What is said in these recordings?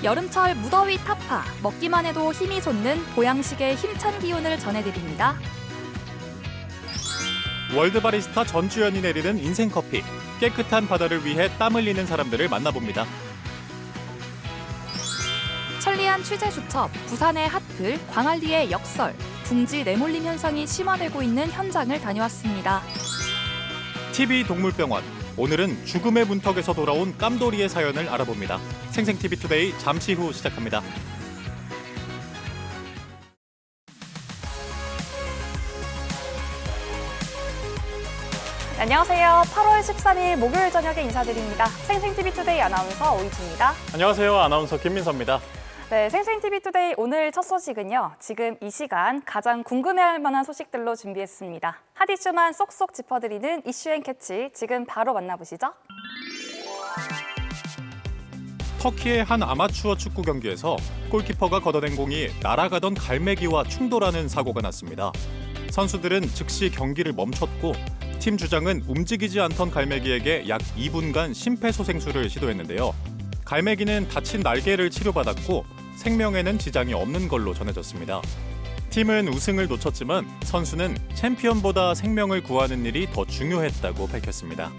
여름철 무더위 타파, 먹기만 해도 힘이 솟는 보양식의 힘찬 기운을 전해드립니다. 월드바리스타 전주현이 내리는 인생커피. 깨끗한 바다를 위해 땀 흘리는 사람들을 만나봅니다. 천리안 취재 수첩, 부산의 핫플, 광안리의 역설, 둥지 내몰림 현상이 심화되고 있는 현장을 다녀왔습니다. TV 동물병원. 오늘은 죽음의 문턱에서 돌아온 깜돌이의 사연을 알아봅니다. 생생TV투데이 잠시 후 시작합니다. 안녕하세요. 8월 13일 목요일 저녁에 인사드립니다. 생생TV투데이 아나운서 오이주입니다. 안녕하세요. 아나운서 김민서입니다. 네, 생생TV투데이 오늘 첫 소식은요. 지금 이 시간 가장 궁금해할 만한 소식들로 준비했습니다. 핫 이슈만 쏙쏙 짚어드리는 이슈앤캐치, 지금 바로 만나보시죠. 터키의 한 아마추어 축구 경기에서 골키퍼가 걷어낸 공이 날아가던 갈매기와 충돌하는 사고가 났습니다. 선수들은 즉시 경기를 멈췄고 팀 주장은 움직이지 않던 갈매기에게 약 2분간 심폐소생술을 시도했는데요. 갈매기는 다친 날개를 치료받았고 생명에는 지장이 없는 걸로 전해졌습니다. 팀은 우승을 놓쳤지만 선수는 챔피언보다 생명을 구하는 일이 더 중요했다고 밝혔습니다.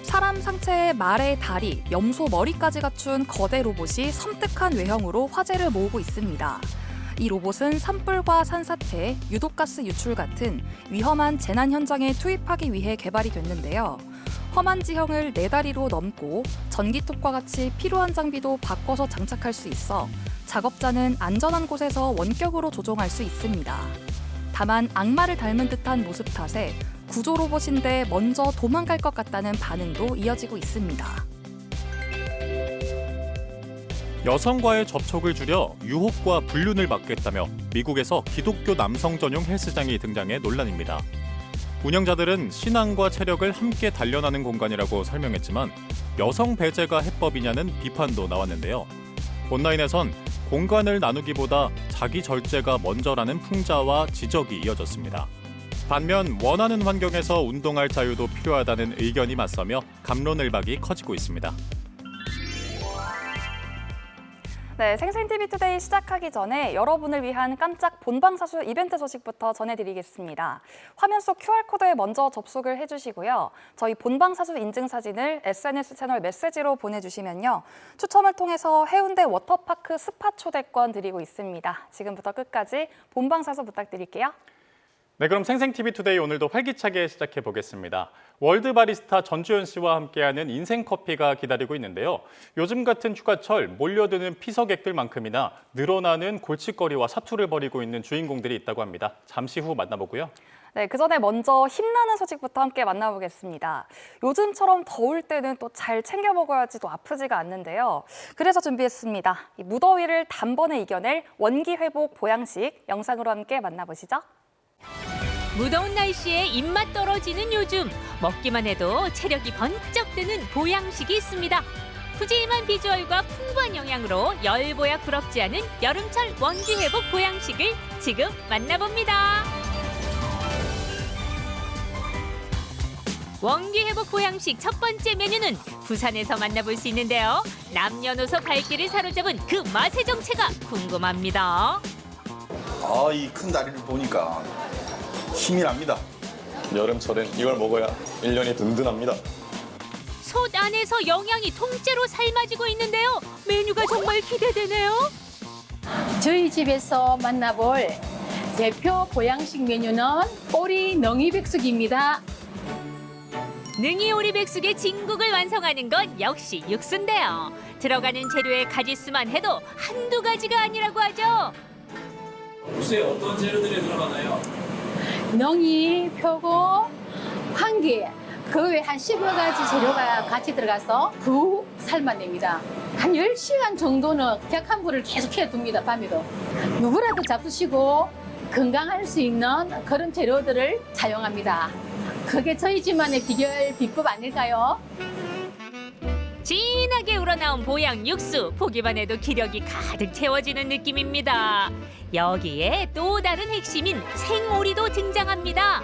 사람 상체에 말의 다리, 염소 머리까지 갖춘 거대 로봇이 섬뜩한 외형으로 화제를 모으고 있습니다. 이 로봇은 산불과 산사태, 유독가스 유출 같은 위험한 재난 현장에 투입하기 위해 개발이 됐는데요. 험한 지형을 4다리로 넘고 전기톱과 같이 필요한 장비도 바꿔서 장착할 수 있어 작업자는 안전한 곳에서 원격으로 조종할 수 있습니다. 다만 악마를 닮은 듯한 모습 탓에 구조 로봇인데 먼저 도망갈 것 같다는 반응도 이어지고 있습니다. 여성과의 접촉을 줄여 유혹과 불륜을 막겠다며 미국에서 기독교 남성 전용 헬스장이 등장해 논란입니다. 운영자들은 신앙과 체력을 함께 단련하는 공간이라고 설명했지만 여성 배제가 해법이냐는 비판도 나왔는데요. 온라인에선 공간을 나누기보다 자기 절제가 먼저라는 풍자와 지적이 이어졌습니다. 반면 원하는 환경에서 운동할 자유도 필요하다는 의견이 맞서며 갑론을박이 커지고 있습니다. 네, 생생TV투데이 시작하기 전에 여러분을 위한 깜짝 본방사수 이벤트 소식부터 전해드리겠습니다. 화면 속 QR코드에 먼저 접속을 해주시고요. 저희 본방사수 인증사진을 SNS 채널 메시지로 보내주시면요. 추첨을 통해서 해운대 워터파크 스파 초대권 드리고 있습니다. 지금부터 끝까지 본방사수 부탁드릴게요. 네, 그럼 생생TV투데이 오늘도 활기차게 시작해 보겠습니다. 월드바리스타 전주현 씨와 함께하는 인생커피가 기다리고 있는데요. 요즘 같은 휴가철 몰려드는 피서객들만큼이나 늘어나는 골칫거리와 사투를 벌이고 있는 주인공들이 있다고 합니다. 잠시 후 만나보고요. 네, 그 전에 먼저 힘나는 소식부터 함께 만나보겠습니다. 요즘처럼 더울 때는 또 잘 챙겨 먹어야지 또 아프지가 않는데요. 그래서 준비했습니다. 이 무더위를 단번에 이겨낼 원기 회복 보양식 영상으로 함께 만나보시죠. 무더운 날씨에 입맛 떨어지는 요즘, 먹기만 해도 체력이 번쩍 드는 보양식이 있습니다. 푸짐한 비주얼과 풍부한 영양으로 열보야 부럽지 않은 여름철 원기 회복 보양식을 지금 만나봅니다. 원기 회복 보양식 첫 번째 메뉴는 부산에서 만나볼 수 있는데요. 남녀노소 발길을 사로잡은 그 맛의 정체가 궁금합니다. 이 큰 다리를 보니까 힘이 납니다. 여름철엔 이걸 먹어야 1년이 든든합니다. 솥 안에서 영양이 통째로 삶아지고 있는데요. 메뉴가 정말 기대되네요. 저희 집에서 만나볼 대표 보양식 메뉴는 오리 능이백숙입니다. 능이 오리 백숙의 진국을 완성하는 건 역시 육수인데요. 들어가는 재료의 가짓수만 해도 한두 가지가 아니라고 하죠. 육수에 어떤 재료들이 들어가나요? 능이, 표고, 황기, 그 외에 한 10여 가지 재료가 같이 들어가서 푹 삶아냅니다. 한 10시간 정도는 격한 불을 계속 해둡니다, 밤에도. 누구라도 잡수시고 건강할 수 있는 그런 재료들을 사용합니다. 그게 저희 집만의 비법 아닐까요? 진하게 우러나온 보양 육수, 보기만 해도 기력이 가득 채워지는 느낌입니다. 여기에 또 다른 핵심인 생오리도 등장합니다.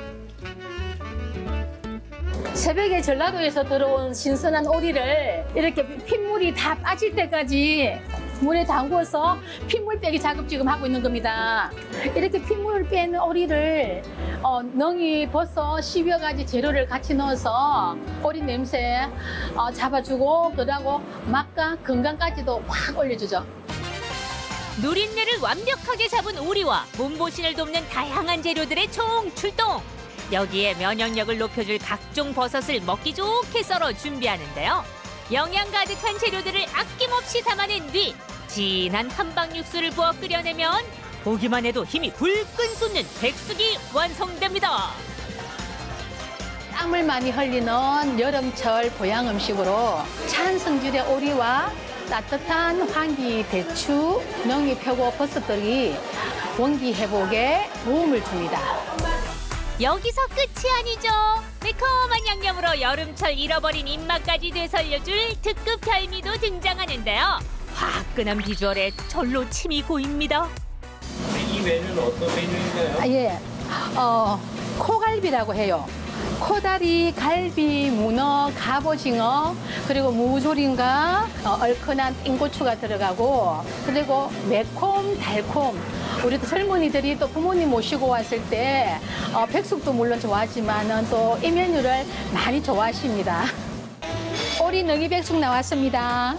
새벽에 전라도에서 들어온 신선한 오리를 이렇게 핏물이 다 빠질 때까지 물에 담궈서 핏물 빼기 작업 지금 하고 있는 겁니다. 이렇게 핏물 뺀 오리를 능이, 버섯, 10여 가지 재료를 같이 넣어서 오리 냄새 잡아주고 그러고 맛과 건강까지도 확 올려주죠. 누린내를 완벽하게 잡은 오리와 몸보신을 돕는 다양한 재료들의 총 출동. 여기에 면역력을 높여줄 각종 버섯을 먹기 좋게 썰어 준비하는데요. 영양 가득한 재료들을 아낌없이 담아낸 뒤 진한 한방 육수를 부어 끓여내면 보기만 해도 힘이 불끈 솟는 백숙이 완성됩니다. 땀을 많이 흘리는 여름철 보양 음식으로 찬 성질의 오리와 따뜻한 환기 배추, 능이, 표고, 버섯들이 원기 회복에 도움을 줍니다. 여기서 끝이 아니죠. 매콤한 양념으로 여름철 잃어버린 입맛까지 되살려줄 특급 별미도 등장하는데요. 화끈한 비주얼에 절로 침이 고입니다. 이 메뉴는 어떤 메뉴인가요? 예, 코갈비라고 해요. 코다리, 갈비, 문어, 갑오징어, 그리고 무조림과 얼큰한 땡고추가 들어가고, 그리고 매콤, 달콤. 우리 또 젊은이들이 또 부모님 모시고 왔을 때 백숙도 물론 좋아하지만 또 이 메뉴를 많이 좋아하십니다. 오리 능이 백숙 나왔습니다.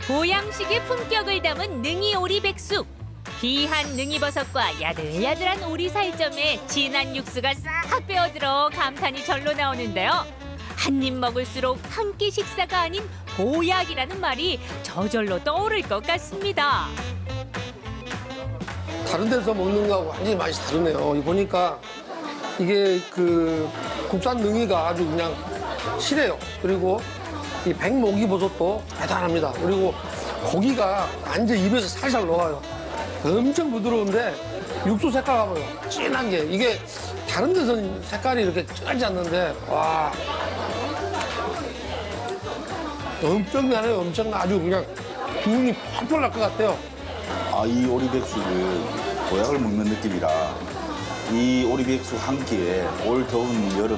보양식의 품격을 담은 능이 오리 백숙. 귀한 능이버섯과 야들야들한 오리 살점에 진한 육수가 싹 빼어들어 감탄이 절로 나오는데요. 한 입 먹을수록 한 끼 식사가 아닌 보약이라는 말이 저절로 떠오를 것 같습니다. 다른 데서 먹는 거하고 완전히 맛이 다르네요. 보니까 이게 그 국산 능이가 아주 그냥 실해요. 그리고 이 백목이버섯도 대단합니다. 그리고 고기가 완전 입에서 살살 녹아요. 엄청 부드러운데 육수 색깔 봐봐요. 진한 게 이게 다른 데서는 색깔이 이렇게 진하지 않는데 와 엄청나네요. 엄청나 아주 그냥 기운이 펄펄 날 것 같아요. 이 오리백숙을 보약을 먹는 느낌이라 이 오리백숙 한 끼에 올 더운 여름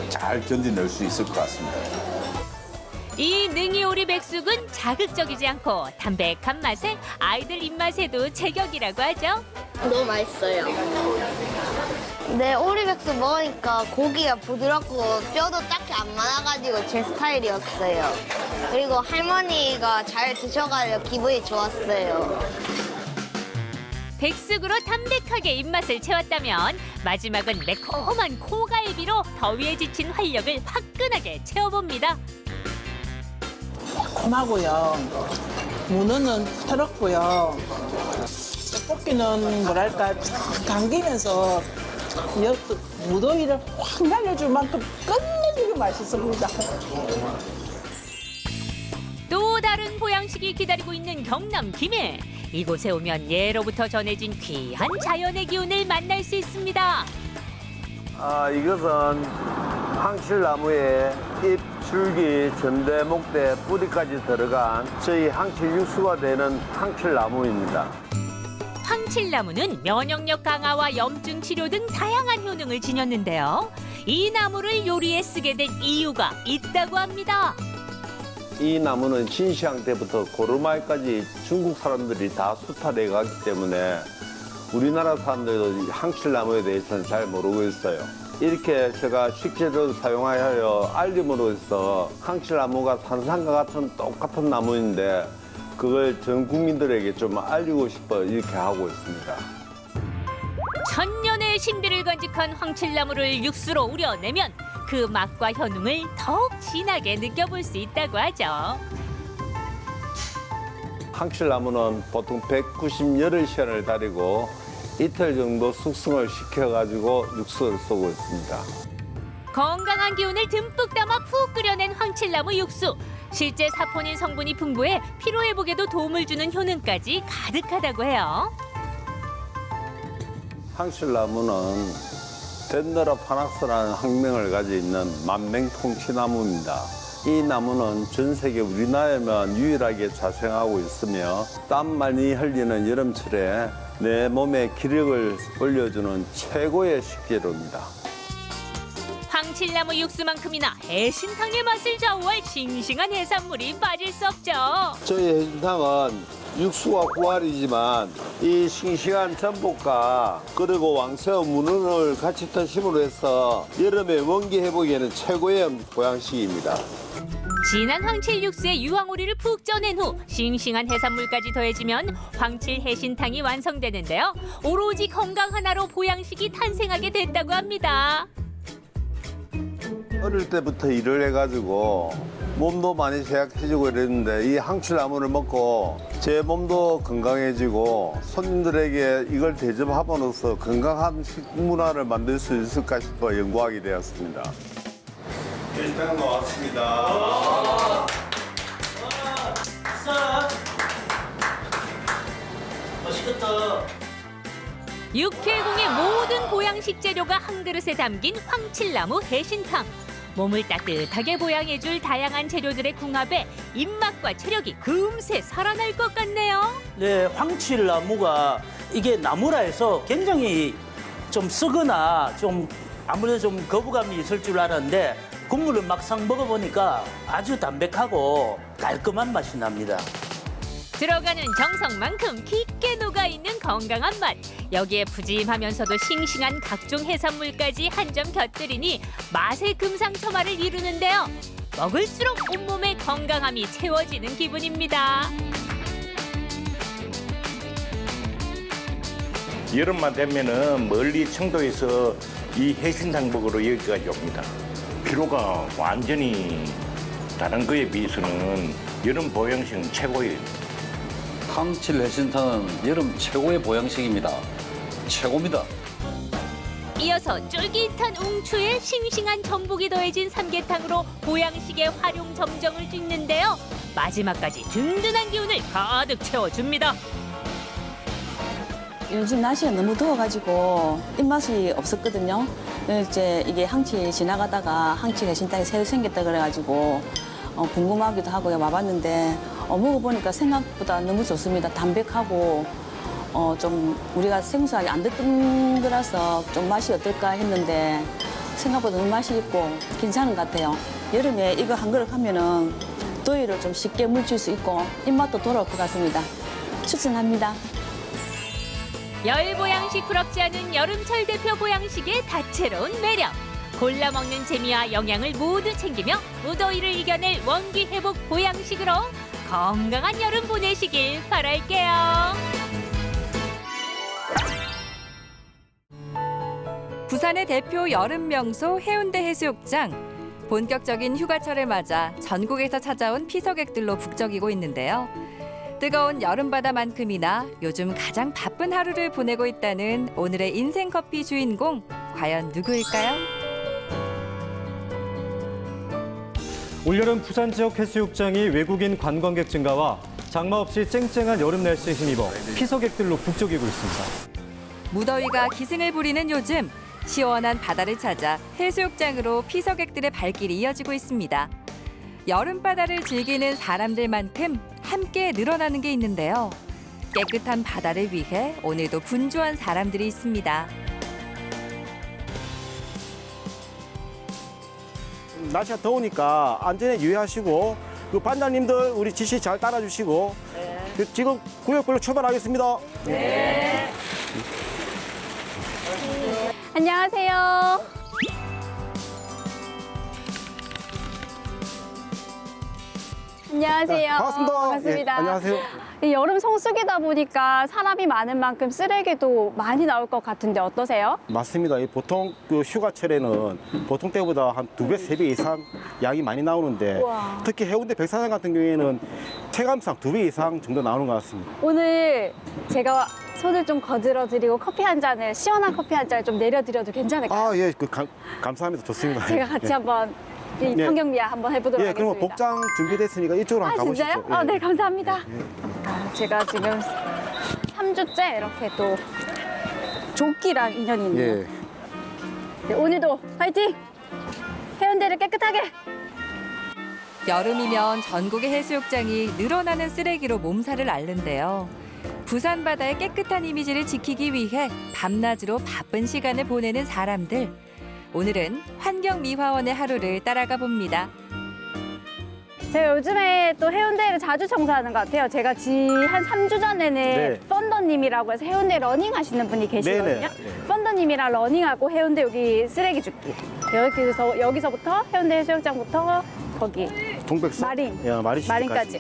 잘 견뎌낼 수 있을 것 같습니다. 이 능이 오리 백숙은 자극적이지 않고 담백한 맛에 아이들 입맛에도 제격이라고 하죠. 너무 맛있어요. 네, 오리백숙 먹으니까 고기가 부드럽고 뼈도 딱히 안 많아가지고 제 스타일이었어요. 그리고 할머니가 잘 드셔가지고 기분이 좋았어요. 백숙으로 담백하게 입맛을 채웠다면 마지막은 매콤한 코갈비로 더위에 지친 활력을 화끈하게 채워봅니다. 콤하고요. 문어는 털었고요. 떡볶이는 뭐랄까 쫙 당기면서 무더위를 확 날려줄 만큼 끝내주게 맛있습니다. 또 다른 보양식이 기다리고 있는 경남 김해. 이곳에 오면 예로부터 전해진 귀한 자연의 기운을 만날 수 있습니다. 이것은 황칠나무에 잎, 줄기, 전대, 목대, 뿌리까지 들어간 저희 황칠 육수가 되는 황칠나무입니다. 황칠나무는 면역력 강화와 염증 치료 등 다양한 효능을 지녔는데요. 이 나무를 요리에 쓰게 된 이유가 있다고 합니다. 이 나무는 진시황 때부터 고르마에까지 중국 사람들이 다 수탈해 갔기 때문에 우리나라 사람들도 황칠나무에 대해서는 잘 모르고 있어요. 이렇게 제가 식재료를 사용하여 알림으로써 황칠나무가 산삼과 같은 똑같은 나무인데 그걸 전 국민들에게 좀 알리고 싶어 이렇게 하고 있습니다. 천년의 신비를 간직한 황칠나무를 육수로 우려내면 그 맛과 효능을 더욱 진하게 느껴볼 수 있다고 하죠. 황칠나무는 보통 190열흘 달이고 이틀 정도 숙성을 시켜가지고 육수를 쏘고 있습니다. 건강한 기운을 듬뿍 담아 푹 끓여낸 황칠나무 육수. 실제 사포닌 성분이 풍부해 피로회복에도 도움을 주는 효능까지 가득하다고 해요. 황칠나무는 덴드로파낙스라는 학명을 가지고 있는 만맹통치나무입니다. 이 나무는 전 세계 우리나라에만 유일하게 자생하고 있으며 땀 많이 흘리는 여름철에 내 몸에 기력을 올려주는 최고의 식재료입니다. 황칠나무 육수만큼이나 해신탕의 맛을 좌우할 싱싱한 해산물이 빠질 수 없죠. 저희 해신탕은 육수가 구할이지만 이 싱싱한 전복과 그리고 왕새우 문어를 같이 터심으로 해서 여름에 원기 회복에는 최고의 보양식입니다. 진한 황칠 육수에 유황오리를 푹 쪄낸 후 싱싱한 해산물까지 더해지면 황칠 해신탕이 완성되는데요. 오로지 건강 하나로 보양식이 탄생하게 됐다고 합니다. 어릴 때부터 일을 해가지고 몸도 많이 제약해지고 이랬는데 이 황칠나무를 먹고 제 몸도 건강해지고 손님들에게 이걸 대접함으로써 건강한 식문화를 만들 수 있을까 싶어 연구하게 되었습니다. 해신탕 나왔습니다. 맛있겠다. 육해공의 모든 보양식 재료가 한 그릇에 담긴 황칠나무 해신탕. 몸을 따뜻하게 보양해줄 다양한 재료들의 궁합에 입맛과 체력이 금세 살아날 것 같네요. 네, 황칠나무가 이게 나무라 해서 굉장히 좀 쓰거나 좀 아무래도 좀 거부감이 있을 줄 알았는데 국물을 막상 먹어보니까 아주 담백하고 깔끔한 맛이 납니다. 들어가는 정성만큼 깊게 녹아있는 건강한 맛. 여기에 푸짐하면서도 싱싱한 각종 해산물까지 한 점 곁들이니 맛의 금상첨화를 이루는데요. 먹을수록 온몸의 건강함이 채워지는 기분입니다. 여름만 되면은 멀리 청도에서 이 해신탕 먹으러 여기까지 옵니다. 피로가 완전히 다른 거에 비해서는 여름 보양식은 최고예요. 황칠 해신탕은 여름 최고의 보양식입니다. 최고입니다. 이어서 쫄깃한 웅추에 싱싱한 전복이 더해진 삼계탕으로 보양식의 활용 점정을 찍는데요. 마지막까지 든든한 기운을 가득 채워줍니다. 요즘 날씨가 너무 더워가지고 입맛이 없었거든요. 이제 이게 항치 지나가다가 항치 해신탕이 새로 생겼다 그래가지고 궁금하기도 하고 와봤는데 먹어보니까 생각보다 너무 좋습니다. 담백하고 좀 우리가 생소하게 안 듣던 거라서 좀 맛이 어떨까 했는데 생각보다 너무 맛이 있고 괜찮은 것 같아요. 여름에 이거 한 그릇 하면은 더위를 좀 쉽게 물칠 수 있고 입맛도 돌아올 것 같습니다. 추천합니다. 열보양식 부럽지 않은 여름철 대표 보양식의 다채로운 매력. 골라 먹는 재미와 영양을 모두 챙기며 무더위를 이겨낼 원기 회복 보양식으로 건강한 여름 보내시길 바랄게요. 부산의 대표 여름 명소 해운대 해수욕장. 본격적인 휴가철을 맞아 전국에서 찾아온 피서객들로 북적이고 있는데요. 뜨거운 여름바다만큼이나 요즘 가장 바쁜 하루를 보내고 있다는 오늘의 인생커피 주인공, 과연 누구일까요? 올여름 부산 지역 해수욕장이 외국인 관광객 증가와 장마 없이 쨍쨍한 여름 날씨에 힘입어 피서객들로 북적이고 있습니다. 무더위가 기승을 부리는 요즘, 시원한 바다를 찾아 해수욕장으로 피서객들의 발길이 이어지고 있습니다. 여름바다를 즐기는 사람들만큼 함께 늘어나는 게 있는데요. 깨끗한 바다를 위해 오늘도 분주한 사람들이 있습니다. 날씨가 더우니까 안전에 유의하시고 그 반장님들 우리 지시 잘 따라주시고 지금 구역별로 출발하겠습니다. 네. 안녕하세요. 안녕하세요. 네, 반갑습니다. 반갑습니다. 예, 안녕하세요. 이 여름 성수기다 보니까 사람이 많은 만큼 쓰레기도 많이 나올 것 같은데 어떠세요? 맞습니다. 보통 그 휴가철에는 보통 때보다 한 2배, 3배 이상 양이 많이 나오는데 우와. 특히 해운대 백사장 같은 경우에는 체감상 2배 이상 정도 나오는 것 같습니다. 오늘 제가 손을 좀 거들어 드리고 커피 한 잔을, 시원한 커피 한 잔을 좀 내려드려도 괜찮을까요? 아, 예, 감사합니다. 좋습니다. 제가 같이 예. 한번 이 네. 환경미화 한번 해보도록 예, 그럼 하겠습니다. 복장 준비됐으니까 이쪽으로 아, 한번 가보시죠. 진짜요? 예. 네, 감사합니다. 제가 지금 3주째 이렇게 또 조끼랑 인연이 있네요. 예. 네, 오늘도 파이팅! 해운대를 깨끗하게! 여름이면 전국의 해수욕장이 늘어나는 쓰레기로 몸살을 앓는데요. 부산 바다의 깨끗한 이미지를 지키기 위해 밤낮으로 바쁜 시간을 보내는 사람들. 오늘은 환경미화원의 하루를 따라가 봅니다. 제가 요즘에 또 해운대를 자주 청소하는 것 같아요. 제가 한 3주 전에는 네. 펀더님이라고 해서 해운대 러닝 하시는 분이 계시거든요. 네네. 펀더님이랑 러닝하고 해운대 여기 쓰레기 줍기. 여기서부터 해운대 해수욕장부터 거기 동백섬? 마린. 예, 마린까지.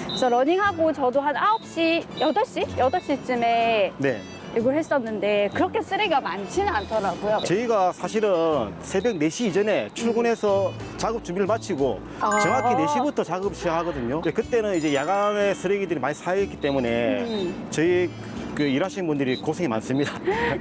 그래서 러닝하고 저도 한 9시, 8시쯤에 네. 이걸 했었는데 그렇게 쓰레기가 많지는 않더라고요. 저희가 사실은 새벽 4시 이전에 출근해서 작업 준비를 마치고 아. 정확히 4시부터 작업 시작하거든요. 그때는 이제 야간에 쓰레기들이 많이 쌓여있기 때문에 저희 그 일하시는 분들이 고생이 많습니다.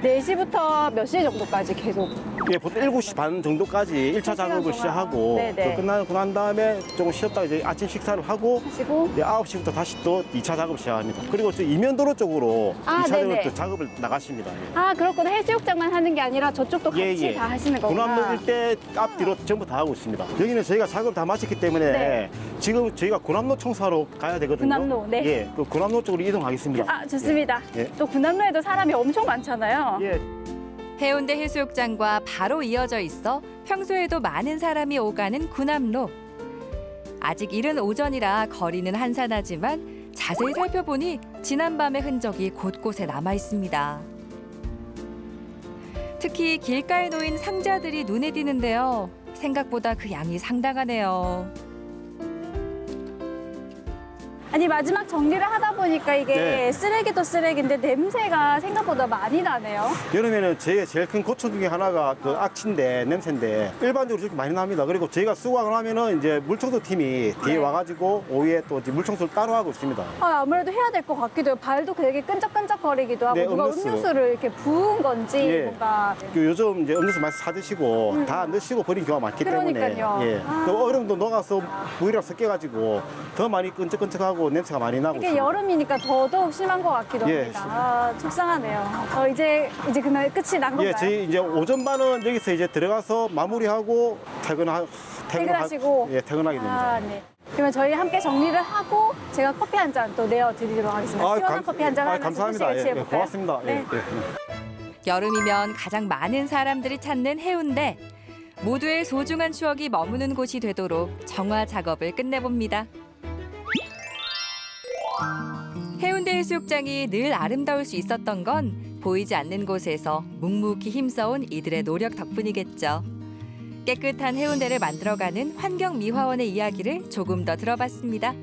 4시부터 몇 시 정도까지 계속? 예, 보통 7시 반 정도까지 1차 작업을 시작하고 네네. 또 끝나고 난 다음에 조금 쉬었다가 이제 아침 식사를 하고 이제 9시부터 다시 또 2차 작업을 시작합니다. 그리고 저 이면도로 쪽으로 2차적으로 또 작업을 나가십니다. 예. 아, 그렇구나. 해수욕장만 하는 게 아니라 저쪽도 같이 다 하시는 거구나. 군함로 일대 앞뒤로 전부 다 하고 있습니다. 여기는 저희가 작업을 다 마쳤기 때문에 네. 지금 저희가 군함로 청소하러 가야 되거든요. 군함로, 네. 예, 그 군함로 쪽으로 이동하겠습니다. 아, 좋습니다. 예. 또 군함로에도 사람이 엄청 많잖아요. 예. 해운대 해수욕장과 바로 이어져 있어 평소에도 많은 사람이 오가는 군함로. 아직 이른 오전이라 거리는 한산하지만 자세히 살펴보니 지난밤의 흔적이 곳곳에 남아 있습니다. 특히 길가에 놓인 상자들이 눈에 띄는데요. 생각보다 그 양이 상당하네요. 아니, 마지막 정리를 하다 보니까 이게 네. 쓰레기도 쓰레기인데 냄새가 생각보다 많이 나네요. 여름에는 저희가 제일 큰 고충 중에 하나가 그 악취인데 냄새인데 일반적으로 저렇게 많이 납니다. 그리고 저희가 수거하고 나면은 이제 물청소 팀이 뒤에 와가지고 오후에 또 이제 물청소를 따로 하고 있습니다. 아, 아무래도 해야 될 것 같기도 해요. 발도 되게 끈적끈적거리기도 하고 네, 누가 음료수. 음료수를 이렇게 부은 건지 예. 뭔가 그 요즘 이제 음료수 많이 사드시고 다 안 드시고 버린 경우가 많기 그러니까요. 때문에 예. 아. 그 얼음도 녹아서 물이랑 섞여가지고 더 많이 끈적끈적하고 냄새가 많이 나고 이게 있습니다. 여름이니까 더더욱 심한 것 같기도 예. 합니다. 아, 속상하네요. 이제 그날 끝이 난 건가요? 예, 저희 이제 오전 반은 여기서 이제 들어가서 마무리하고 퇴근하시고? 예, 퇴근하게 됩니다. 아, 네. 그러면 저희 함께 정리를 하고 제가 커피 한 잔 또 내어드리도록 하겠습니다. 시원한 커피 한 잔 하면서 감사합니다. 휴식을 예, 취해볼까요? 고맙습니다. 네. 여름이면 가장 많은 사람들이 찾는 해운대. 모두의 소중한 추억이 머무는 곳이 되도록 정화 작업을 끝내봅니다. 해운대 해수욕장이 늘 아름다울 수 있었던 건 보이지 않는 곳에서 묵묵히 힘써온 이들의 노력 덕분이겠죠. 깨끗한 해운대를 만들어가는 환경미화원의 이야기를 조금 더 들어봤습니다.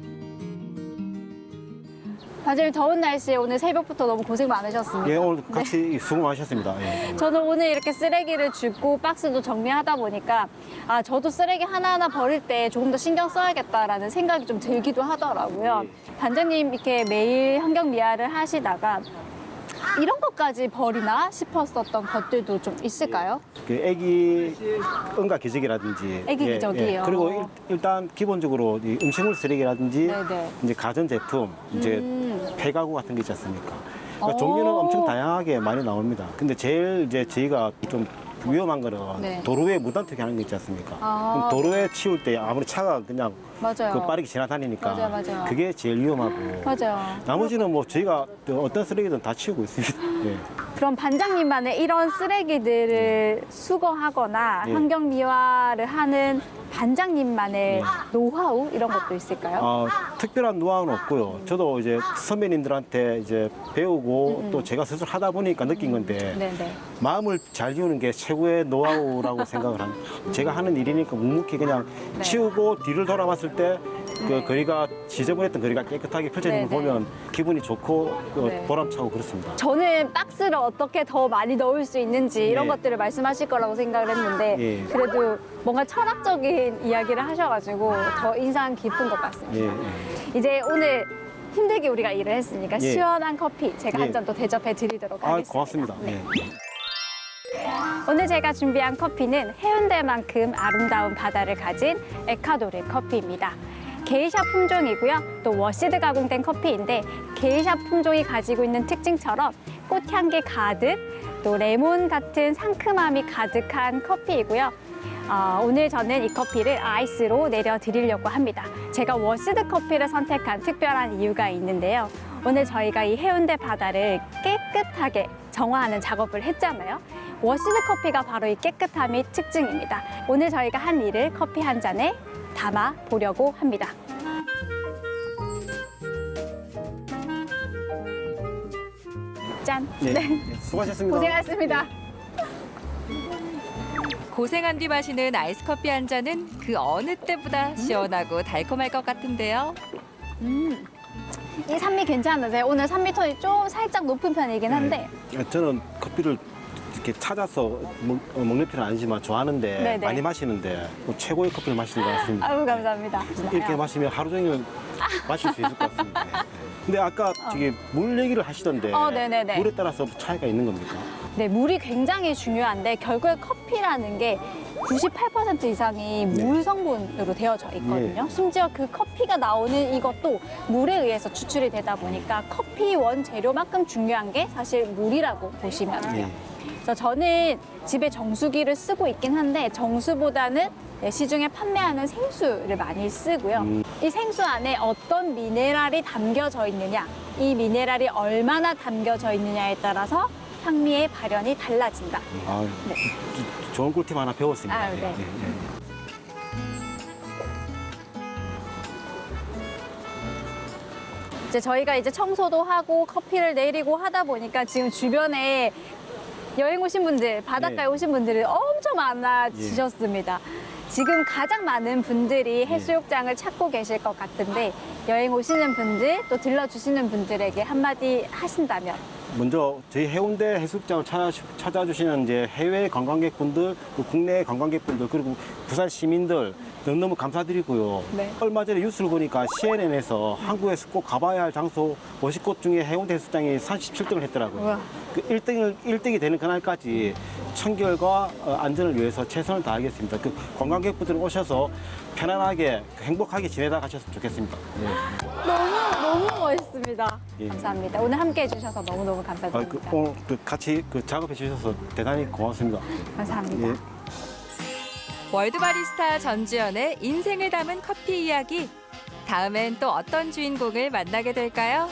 반장님 더운 날씨에 오늘 새벽부터 너무 고생 많으셨습니다. 예, 오늘 같이 수고 많으셨습니다. 예. 저는 오늘 이렇게 쓰레기를 줍고 박스도 정리하다 보니까 아, 저도 쓰레기 하나하나 버릴 때 조금 더 신경 써야겠다라는 생각이 좀 들기도 하더라고요. 반장님 이렇게 매일 환경 미화를 하시다가 이런 것까지 버리나 싶었었던 것들도 좀 있을까요? 그 애기 응가 기저귀라든지 애기 기저귀요. 그리고 일단 기본적으로 이 음식물 쓰레기라든지 네네. 이제 가전 제품 이제 폐가구 같은 게 있지 않습니까? 그러니까 오. 종류는 엄청 다양하게 많이 나옵니다. 근데 제일 이제 저희가 좀 위험한 거는 네. 도로에 무단투기 하는 게 있지 않습니까? 아. 그럼 도로에 치울 때 아무리 차가 그냥 맞아요. 그 빠르게 지나다니니까 맞아요. 그게 제일 위험하고 맞아요. 나머지는 뭐 저희가 어떤 쓰레기든 다 치우고 있습니다. 예. 그럼 반장님만의 이런 쓰레기들을 수거하거나 예. 환경 미화를 하는 반장님만의 노하우 이런 것도 있을까요? 특별한 노하우는 없고요. 저도 이제 선배님들한테 이제 배우고 또 제가 스스로 하다 보니까 느낀 건데 네네. 마음을 잘 지우는 게 최고의 노하우라고 생각을 합니다. 제가 하는 일이니까 묵묵히 그냥 네. 치우고 뒤를 돌아봤을 때 그 거리가 지저분했던 거리가 깨끗하게 펼쳐지는 거 네네. 보면 기분이 좋고 네. 보람차고 그렇습니다. 저는 박스를 어떻게 더 많이 넣을 수 있는지 이런 네. 것들을 말씀하실 거라고 생각을 했는데 예. 그래도 뭔가 철학적인 이야기를 하셔가지고 더 인상 깊은 것 같습니다. 예, 예. 이제 오늘 힘들게 우리가 일을 했으니까 예. 시원한 커피 제가 예. 한 잔 또 대접해 드리도록 하겠습니다. 고맙습니다. 네. 예. 오늘 제가 준비한 커피는 해운대만큼 아름다운 바다를 가진 에콰도르 커피입니다. 게이샤 품종이고요. 또 워시드 가공된 커피인데 게이샤 품종이 가지고 있는 특징처럼 꽃향기 가득, 또 레몬 같은 상큼함이 가득한 커피이고요. 오늘 저는 이 커피를 아이스로 내려드리려고 합니다. 제가 워시드 커피를 선택한 특별한 이유가 있는데요. 오늘 저희가 이 해운대 바다를 깨끗하게 정화하는 작업을 했잖아요. 워시드 커피가 바로 이 깨끗함이 특징입니다. 오늘 저희가 한 일을 커피 한 잔에 담아 보려고 합니다. 짠! 네. 수고하셨습니다. 고생하셨습니다. 고생한 뒤 마시는 아이스 커피 한 잔은 그 어느 때보다 시원하고 달콤할 것 같은데요. 이 산미 괜찮으세요? 오늘 산미톤이 좀 살짝 높은 편이긴 한데. 저는 커피를 이렇게 찾아서 먹는 편은 아니지만 좋아하는데 네네. 많이 마시는데 최고의 커피를 마시는 것 같습니다. 아유, 감사합니다. 이렇게 마시면 하루 종일 마실 수 있을 것 같습니다. 근데 아까 저기 물 얘기를 하시던데 네네네. 물에 따라서 차이가 있는 겁니까? 네, 물이 굉장히 중요한데 결국에 커피라는 게 98% 이상이 물 성분으로 되어져 있거든요. 심지어 그 커피가 나오는 이것도 물에 의해서 추출이 되다 보니까 커피 원재료만큼 중요한 게 사실 물이라고 보시면 돼요. 그래서 저는 집에 정수기를 쓰고 있긴 한데 정수보다는 시중에 판매하는 생수를 많이 쓰고요. 이 생수 안에 어떤 미네랄이 담겨져 있느냐, 이 미네랄이 얼마나 담겨져 있느냐에 따라서 향미의 발현이 달라진다. 네. 좋은 꿀팁 하나 배웠습니다. 아유, 네. 이제 저희가 이제 청소도 하고 커피를 내리고 하다 보니까 지금 주변에 여행 오신 분들, 바닷가에 오신 분들이 엄청 많아지셨습니다. 지금 가장 많은 분들이 해수욕장을 찾고 계실 것 같은데 여행 오시는 분들, 또 들러주시는 분들에게 한마디 하신다면? 먼저 저희 해운대 해수욕장을 찾아주시는 이제 해외 관광객분들, 또 국내 관광객분들, 그리고 부산 시민들 너무너무 감사드리고요. 네. 얼마 전에 뉴스를 보니까 CNN에서 한국에서 꼭 가봐야 할 장소 50곳 중에 해운대 해수욕장이 37등을 했더라고요. 우와. 그 1등이 되는 그날까지 청결과 안전을 위해서 최선을 다하겠습니다. 그 관광객분들 오셔서 편안하게 행복하게 지내다 가셨으면 좋겠습니다. 너무 멋있습니다. 예. 감사합니다. 오늘 함께 해주셔서 너무너무 감사드립니다. 오늘 같이 작업해 주셔서 대단히 고맙습니다. 감사합니다. 예. 월드 바리스타 전주연의 인생을 담은 커피 이야기. 다음엔 또 어떤 주인공을 만나게 될까요?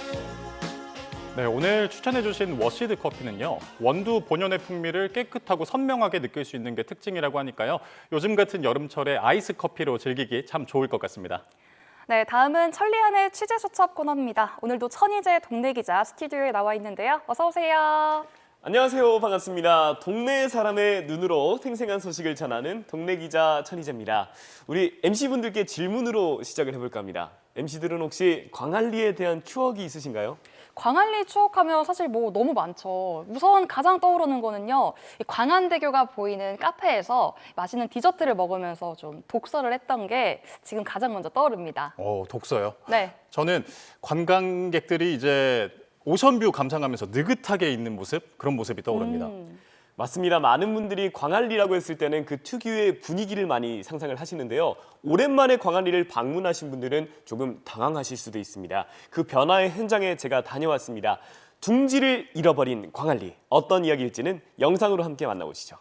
네, 오늘 추천해주신 워시드 커피는요. 원두 본연의 풍미를 깨끗하고 선명하게 느낄 수 있는 게 특징이라고 하니까요. 요즘 같은 여름철에 아이스 커피로 즐기기 참 좋을 것 같습니다. 네, 다음은 천리안의 취재 수첩 코너입니다. 오늘도 천희재 동네 기자 스튜디오에 나와 있는데요. 어서 오세요. 안녕하세요. 반갑습니다. 동네 사람의 눈으로 생생한 소식을 전하는 동네 기자 천희재입니다. 우리 MC분들께 질문으로 시작을 해볼까 합니다. MC들은 혹시 광안리에 대한 추억이 있으신가요? 광안리 추억하면 사실 뭐 너무 많죠. 우선 가장 떠오르는 거는요. 이 광안대교가 보이는 카페에서 맛있는 디저트를 먹으면서 좀 독서를 했던 게 지금 가장 먼저 떠오릅니다. 독서요? 네. 저는 관광객들이 이제 오션뷰 감상하면서 느긋하게 있는 모습, 그런 모습이 떠오릅니다. 맞습니다. 많은 분들이 광안리라고 했을 때는 그 특유의 분위기를 많이 상상을 하시는데요. 오랜만에 광안리를 방문하신 분들은 조금 당황하실 수도 있습니다. 그 변화의 현장에 제가 다녀왔습니다. 둥지를 잃어버린 광안리. 어떤 이야기일지는 영상으로 함께 만나보시죠.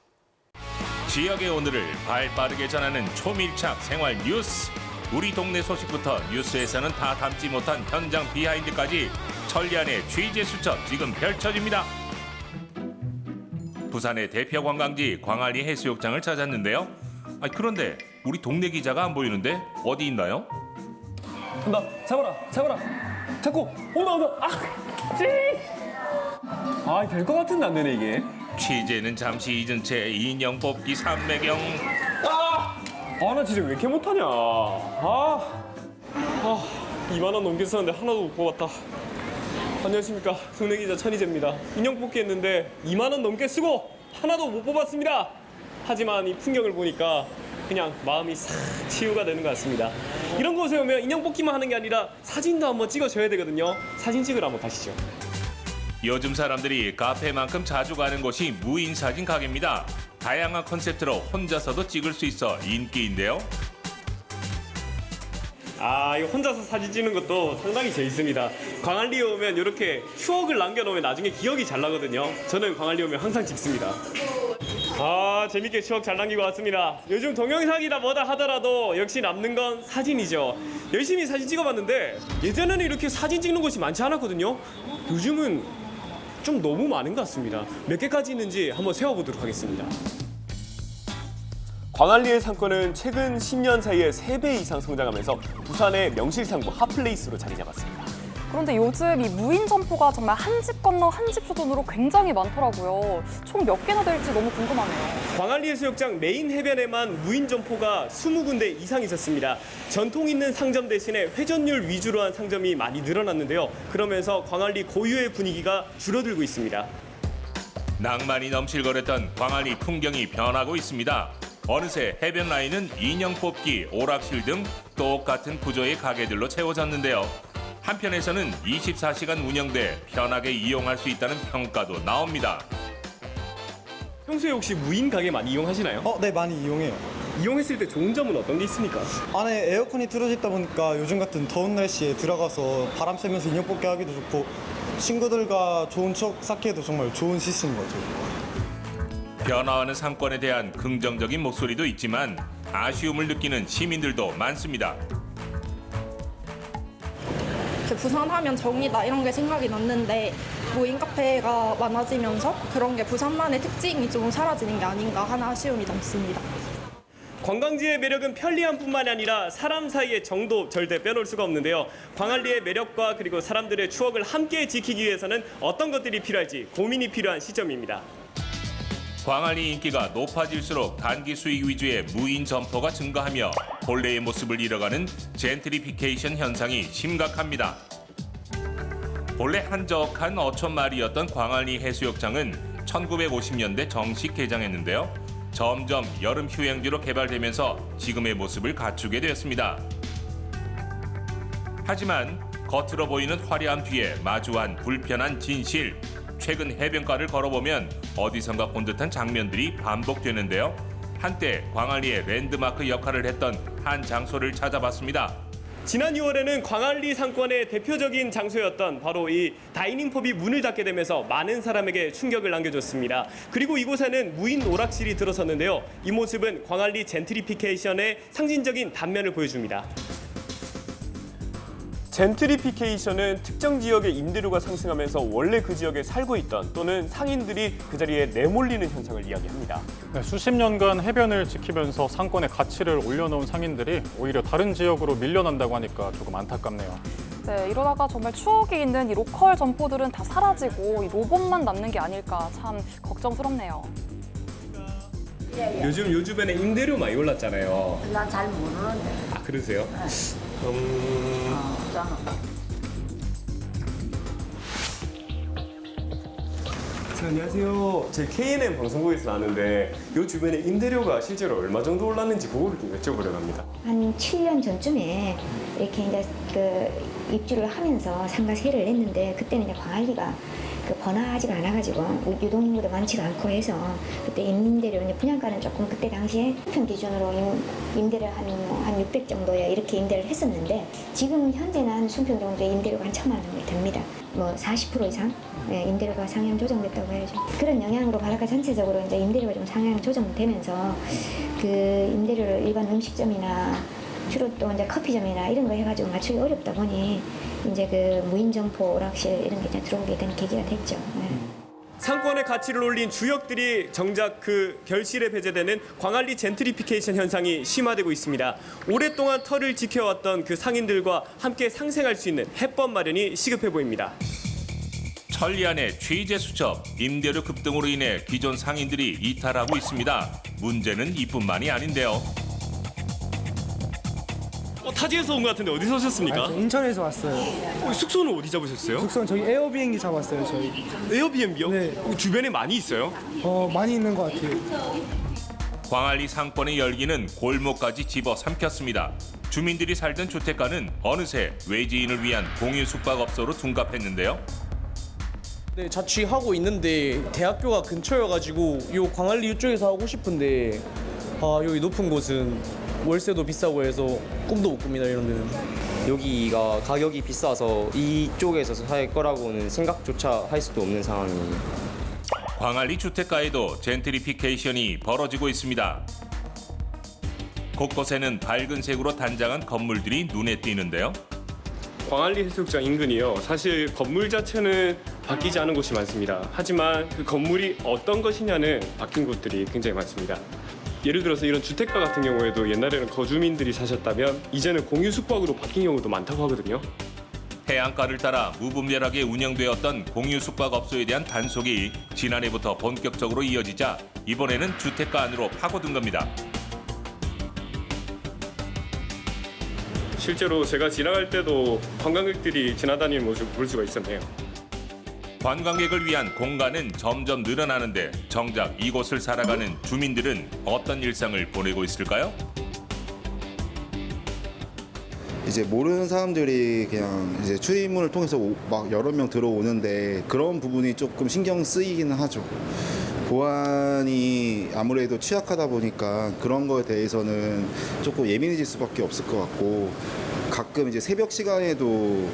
지역의 오늘을 발빠르게 전하는 초밀착 생활 뉴스. 우리 동네 소식부터 뉴스에서는 다 담지 못한 현장 비하인드까지 천리안의 취재 수첩 지금 펼쳐집니다. 부산의 대표 관광지 광안리 해수욕장을 찾았는데요. 그런데 우리 동네 기자가 안 보이는데 어디 있나요? 온다. 잡아라. 잡고. 온다. 될 것 같은데 안 되네 이게. 취재는 잠시 잊은 채 인형 뽑기 삼매경. 나 진짜 왜 이렇게 못하냐. 2만 원 넘게 썼는데 하나도 못 뽑았다. 안녕하십니까. 동네 기자 천희재입니다. 인형 뽑기 했는데 2만 원 넘게 쓰고 하나도 못 뽑았습니다. 하지만 이 풍경을 보니까 그냥 마음이 싹 치유가 되는 것 같습니다. 이런 곳에 오면 인형 뽑기만 하는 게 아니라 사진도 한번 찍어줘야 되거든요. 사진 찍으러 한번 가시죠. 요즘 사람들이 카페만큼 자주 가는 곳이 무인사진 가게입니다. 다양한 컨셉트로 혼자서도 찍을 수 있어 인기인데요. 이거 혼자서 사진 찍는 것도 상당히 재밌습니다. 광안리에 오면 이렇게 추억을 남겨놓으면 나중에 기억이 잘 나거든요. 저는 광안리 오면 항상 찍습니다. 재밌게 추억 잘 남기고 왔습니다. 요즘 동영상이다 뭐다 하더라도 역시 남는 건 사진이죠. 열심히 사진 찍어봤는데 예전에는 이렇게 사진 찍는 곳이 많지 않았거든요. 요즘은 좀 너무 많은 것 같습니다. 몇 개까지 있는지 한번 세워보도록 하겠습니다. 광안리의 상권은 최근 10년 사이에 3배 이상 성장하면서 부산의 명실상부 핫플레이스로 자리 잡았습니다. 그런데 요즘 이 무인 점포가 정말 한 집 건너 한 집 수준으로 굉장히 많더라고요. 총 몇 개나 될지 너무 궁금하네요. 광안리 해수욕장 메인 해변에만 무인 점포가 20군데 이상 있었습니다. 전통 있는 상점 대신에 회전율 위주로 한 상점이 많이 늘어났는데요. 그러면서 광안리 고유의 분위기가 줄어들고 있습니다. 낭만이 넘실거렸던 광안리 풍경이 변하고 있습니다. 어느새 해변 라인은 인형 뽑기, 오락실 등 똑같은 구조의 가게들로 채워졌는데요. 한편에서는 24시간 운영돼 편하게 이용할 수 있다는 평가도 나옵니다. 평소에 혹시 무인 가게 많이 이용하시나요? 네, 많이 이용해요. 이용했을 때 좋은 점은 어떤 게 있습니까? 안에 에어컨이 틀어져 있다 보니까 요즘 같은 더운 날씨에 들어가서 바람 쐬면서 인형 뽑기 하기도 좋고 친구들과 좋은 추억 쌓기에도 정말 좋은 시스템인 것 같아요. 변화하는 상권에 대한 긍정적인 목소리도 있지만 아쉬움을 느끼는 시민들도 많습니다. 부산 하면 정이다 이런 게 생각이 났는데 무인 카페가 많아지면서 그런 게 부산만의 특징이 좀 사라지는 게 아닌가 하는 아쉬움이 남습니다. 관광지의 매력은 편리함뿐만이 아니라 사람 사이의 정도 절대 빼놓을 수가 없는데요. 광안리의 매력과 그리고 사람들의 추억을 함께 지키기 위해서는 어떤 것들이 필요할지 고민이 필요한 시점입니다. 광안리 인기가 높아질수록 단기 수익 위주의 무인 점포가 증가하며 본래의 모습을 잃어가는 젠트리피케이션 현상이 심각합니다. 본래 한적한 어촌마을이었던 광안리 해수욕장은 1950년대 정식 개장했는데요. 점점 여름 휴양지로 개발되면서 지금의 모습을 갖추게 되었습니다. 하지만 겉으로 보이는 화려함 뒤에 마주한 불편한 진실. 최근 해변가를 걸어보면 어디선가 본 듯한 장면들이 반복되는데요. 한때 광안리의 랜드마크 역할을 했던 한 장소를 찾아봤습니다. 지난 6월에는 광안리 상권의 대표적인 장소였던 바로 이 다이닝펍이 문을 닫게 되면서 많은 사람에게 충격을 남겨줬습니다. 그리고 이곳에는 무인 오락실이 들어섰는데요. 이 모습은 광안리 젠트리피케이션의 상징적인 단면을 보여줍니다. 젠트리피케이션은 특정 지역의 임대료가 상승하면서 원래 그 지역에 살고 있던 또는 상인들이 그 자리에 내몰리는 현상을 이야기합니다. 네, 수십 년간 해변을 지키면서 상권의 가치를 올려놓은 상인들이 오히려 다른 지역으로 밀려난다고 하니까 조금 안타깝네요. 네, 이러다가 정말 추억이 있는 이 로컬 점포들은 다 사라지고 이 로봇만 남는 게 아닐까 참 걱정스럽네요. 요즘 주변에 임대료 많이 올랐잖아요. 난 잘 모르는데. 아, 그러세요? 안녕하세요. 제 KNN 방송국에서 나왔는데 이 주변에 임대료가 실제로 얼마 정도 올랐는지 그거를 좀 여쭤보려고 합니다. 한 7년 전쯤에 이렇게 이제 그 입주를 하면서 상가세를 냈는데 그때는 이제 광안리가 번화하지가 않아가지고 유동인구도 많지가 않고 해서 그때 임대료 이제 분양가는 조금 그때 당시에 평 기준으로 임대를 한 600 정도에 이렇게 임대를 했었는데 지금은 현재는 한 순평 정도의 임대료가 한 1,000만 원 정도 됩니다. 뭐 40% 이상 임대료가 상향 조정됐다고 해야죠. 그런 영향으로 바닷가 전체적으로 이제 임대료가 좀 상향 조정되면서 그 임대료를 일반 음식점이나 주로 또 이제 커피점이나 이런 거 해가지고 맞추기 어렵다 보니 이제 그 무인 점포 오락실 이런 게 이제 들어오게 된 계기가 됐죠. 상권의 가치를 올린 주역들이 정작 그 결실에 배제되는 광안리 젠트리피케이션 현상이 심화되고 있습니다. 오랫동안 터를 지켜왔던 그 상인들과 함께 상생할 수 있는 해법 마련이 시급해 보입니다. 천리안의 취재 수첩, 임대료 급등으로 인해 기존 상인들이 이탈하고 있습니다. 문제는 이뿐만이 아닌데요. 타지에서 온 것 같은데 어디서 오셨습니까? 인천에서 왔어요. 숙소는 어디 잡으셨어요? 숙소는 저기 에어비앤기 잡았어요, 저희. 에어비앤비요? 네. 주변에 많이 있어요? 많이 있는 것 같아요. 광안리 상권의 열기는 골목까지 집어삼켰습니다. 주민들이 살던 주택가는 어느새 외지인을 위한 공유 숙박업소로 둔갑했는데요. 네, 자취하고 있는데 대학교가 근처여가지고 요 광안리 이쪽에서 하고 싶은데 여기 높은 곳은 월세도 비싸고 해서 꿈도 못 꿉니다, 이런 데는. 여기가 가격이 비싸서 이쪽에서 살 거라고는 생각조차 할 수도 없는 상황이에요. 광안리 주택가에도 젠트리피케이션이 벌어지고 있습니다. 곳곳에는 밝은 색으로 단장한 건물들이 눈에 띄는데요. 광안리 해수욕장 인근이요. 사실 건물 자체는 바뀌지 않은 곳이 많습니다. 하지만 그 건물이 어떤 것이냐는 바뀐 곳들이 굉장히 많습니다. 예를 들어서 이런 주택가 같은 경우에도 옛날에는 거주민들이 사셨다면 이제는 공유 숙박으로 바뀐 경우도 많다고 하거든요. 해안가를 따라 무분별하게 운영되었던 공유 숙박업소에 대한 단속이 지난해부터 본격적으로 이어지자 이번에는 주택가 안으로 파고든 겁니다. 실제로 제가 지나갈 때도 관광객들이 지나다니는 모습을 볼 수가 있었네요. 관광객을 위한 공간은 점점 늘어나는데 정작 이곳을 살아가는 주민들은 어떤 일상을 보내고 있을까요? 이제 모르는 사람들이 그냥 이제 출입문을 통해서 막 여러 명 들어오는데 그런 부분이 조금 신경 쓰이기는 하죠. 보안이 아무래도 취약하다 보니까 그런 거에 대해서는 조금 예민해질 수밖에 없을 것 같고, 가끔 이제 새벽 시간에도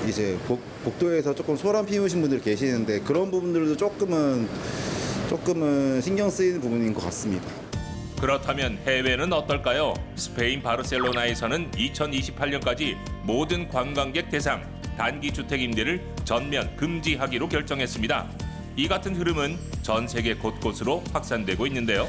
이제 복도에서 조금 소란 피우신 분들 계시는데 그런 부분들도 조금은 신경 쓰이는 부분인 것 같습니다. 그렇다면 해외는 어떨까요? 스페인 바르셀로나에서는 2028년까지 모든 관광객 대상 단기 주택 임대를 전면 금지하기로 결정했습니다. 이 같은 흐름은 전 세계 곳곳으로 확산되고 있는데요.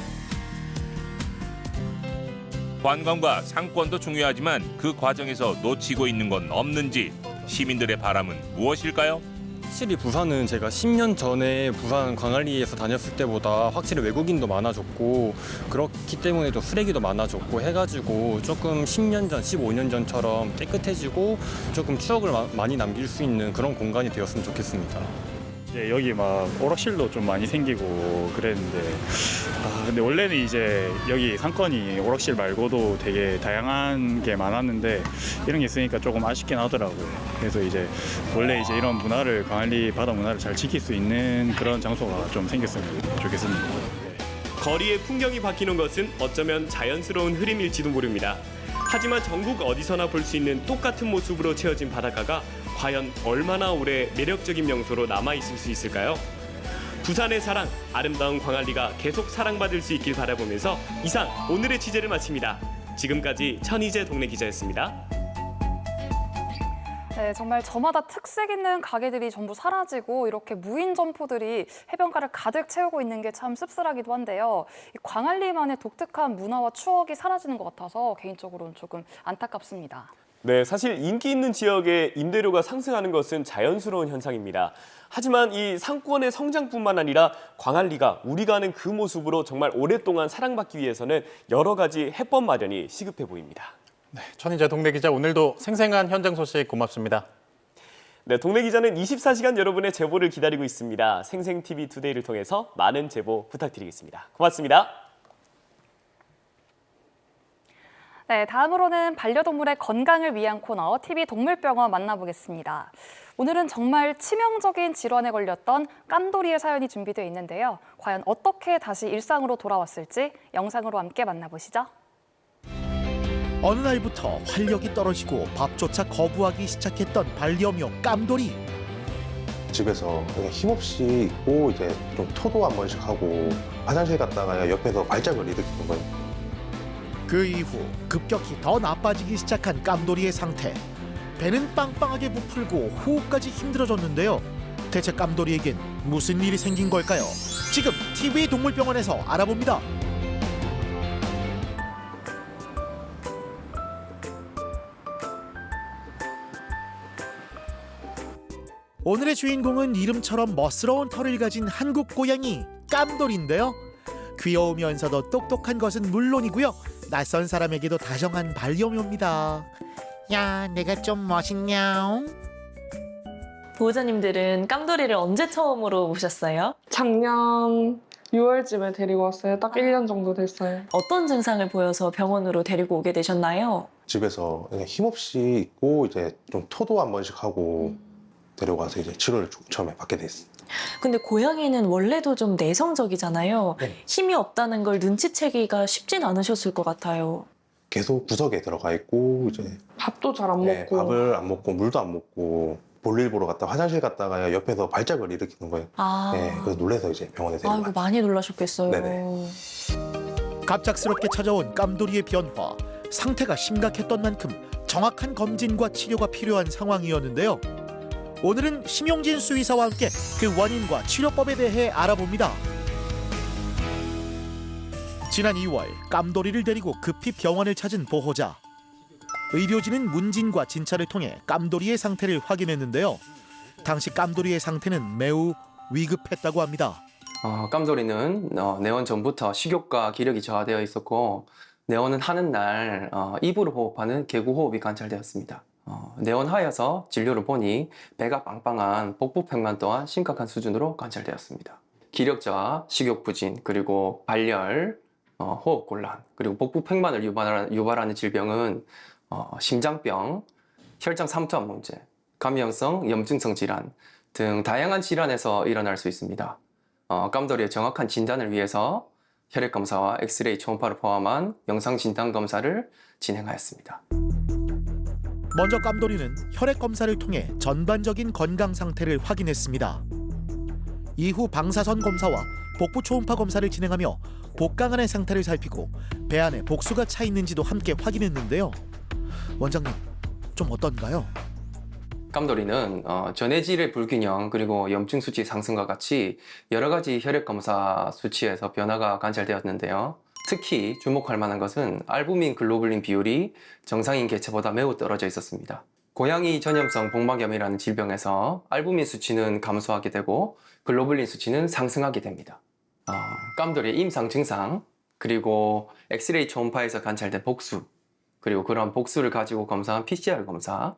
관광과 상권도 중요하지만 그 과정에서 놓치고 있는 건 없는지 시민들의 바람은 무엇일까요? 확실히 부산은 제가 10년 전에 부산 광안리에서 다녔을 때보다 확실히 외국인도 많아졌고 그렇기 때문에 또 쓰레기도 많아졌고 해가지고 조금 10년 전, 15년 전처럼 깨끗해지고 조금 추억을 많이 남길 수 있는 그런 공간이 되었으면 좋겠습니다. 이제 여기 막 오락실도 좀 많이 생기고 그랬는데 근데 원래는 이제 여기 상권이 오락실 말고도 되게 다양한 게 많았는데 이런 게 있으니까 조금 아쉽긴 하더라고요. 그래서 이제 원래 이제 이런 문화를 광안리 바다 문화를 잘 지킬 수 있는 그런 장소가 좀 생겼으면 좋겠습니다. 거리의 풍경이 바뀌는 것은 어쩌면 자연스러운 흐름일지도 모릅니다. 하지만 전국 어디서나 볼 수 있는 똑같은 모습으로 채워진 바닷가가 과연 얼마나 오래 매력적인 명소로 남아있을 수 있을까요? 부산의 사랑, 아름다운 광안리가 계속 사랑받을 수 있길 바라보면서 이상 오늘의 취재를 마칩니다. 지금까지 천희재 동네 기자였습니다. 네, 정말 저마다 특색 있는 가게들이 전부 사라지고 이렇게 무인 점포들이 해변가를 가득 채우고 있는 게 참 씁쓸하기도 한데요. 이 광안리만의 독특한 문화와 추억이 사라지는 것 같아서 개인적으로는 조금 안타깝습니다. 네, 사실 인기 있는 지역에 임대료가 상승하는 것은 자연스러운 현상입니다. 하지만 이 상권의 성장뿐만 아니라 광안리가 우리가 아는 그 모습으로 정말 오랫동안 사랑받기 위해서는 여러 가지 해법 마련이 시급해 보입니다. 네, 천희재 동네 기자 오늘도 생생한 현장 소식 고맙습니다. 네, 동네 기자는 24시간 여러분의 제보를 기다리고 있습니다. 생생TV 투데이를 통해서 많은 제보 부탁드리겠습니다. 고맙습니다. 네, 다음으로는 반려동물의 건강을 위한 코너 TV 동물병원 만나보겠습니다. 오늘은 정말 치명적인 질환에 걸렸던 깜돌이의 사연이 준비되어 있는데요. 과연 어떻게 다시 일상으로 돌아왔을지 영상으로 함께 만나보시죠. 어느 날부터 활력이 떨어지고 밥조차 거부하기 시작했던 반려묘 깜돌이. 집에서 그냥 힘없이 있고 이제 좀 토도 한 번씩 하고 화장실 갔다가 옆에서 발작을 일으키는 거예요. 그 이후 급격히 더 나빠지기 시작한 깜돌이의 상태. 배는 빵빵하게 부풀고 호흡까지 힘들어졌는데요. 대체 깜돌이에겐 무슨 일이 생긴 걸까요? 지금 TV 동물병원에서 알아봅니다. 오늘의 주인공은 이름처럼 멋스러운 털을 가진 한국 고양이 깜돌인데요. 귀여우면서도 똑똑한 것은 물론이고요. 낯선 사람에게도 다정한 반려묘입니다. 야, 내가 좀 멋있냐? 보호자님들은 깜돌이를 언제 처음으로 보셨어요? 작년 6월쯤에 데리고 왔어요. 딱 1년 정도 됐어요. 어떤 증상을 보여서 병원으로 데리고 오게 되셨나요? 집에서 그냥 힘없이 있고 이제 좀 토도 한 번씩 하고 데려가서 이제 치료를 처음에 받게 됐어요. 근데 고양이는 원래도 좀 내성적이잖아요. 네. 힘이 없다는 걸 눈치채기가 쉽진 않으셨을 것 같아요. 계속 구석에 들어가 있고 이제 밥도 잘 안 먹고 밥을 안 먹고 물도 안 먹고 볼일 보러 갔다 화장실 갔다가 옆에서 발작을 일으키는 거예요. 네, 그래서 놀라서 이제 병원에 데리고 아이고, 많이 놀라셨겠어요. 네네. 갑작스럽게 찾아온 깜돌이의 변화. 상태가 심각했던 만큼 정확한 검진과 치료가 필요한 상황이었는데요. 오늘은 심용진 수의사와 함께 그 원인과 치료법에 대해 알아봅니다. 지난 2월 깜돌이를 데리고 급히 병원을 찾은 보호자. 의료진은 문진과 진찰을 통해 깜돌이의 상태를 확인했는데요. 당시 깜돌이의 상태는 매우 위급했다고 합니다. 깜돌이는 내원 전부터 식욕과 기력이 저하되어 있었고 내원은 하는 날 입으로 호흡하는 개구호흡이 관찰되었습니다. 내원하여서 진료를 보니 배가 빵빵한 복부팽만 또한 심각한 수준으로 관찰되었습니다. 기력 저하, 식욕 부진, 그리고 발열, 호흡곤란, 그리고 복부팽만을 유발하는 질병은 심장병, 혈장 삼투압 문제, 감염성 염증성 질환 등 다양한 질환에서 일어날 수 있습니다. 깜돌이의 정확한 진단을 위해서 혈액검사와 엑스레이 초음파를 포함한 영상진단검사를 진행하였습니다. 먼저 깜돌이는 혈액검사를 통해 전반적인 건강 상태를 확인했습니다. 이후 방사선 검사와 복부 초음파 검사를 진행하며 복강 안의 상태를 살피고 배 안에 복수가 차 있는지도 함께 확인했는데요. 원장님, 좀 어떤가요? 깜돌이는 전해질의 불균형 그리고 염증 수치 상승과 같이 여러 가지 혈액 검사 수치에서 변화가 관찰되었는데요. 특히 주목할 만한 것은 알부민 글로불린 비율이 정상인 개체보다 매우 떨어져 있었습니다. 고양이 전염성 복막염이라는 질병에서 알부민 수치는 감소하게 되고 글로불린 수치는 상승하게 됩니다. 깜돌이의 임상 증상, 그리고 엑스레이 초음파에서 관찰된 복수, 그리고 그런 복수를 가지고 검사한 PCR 검사,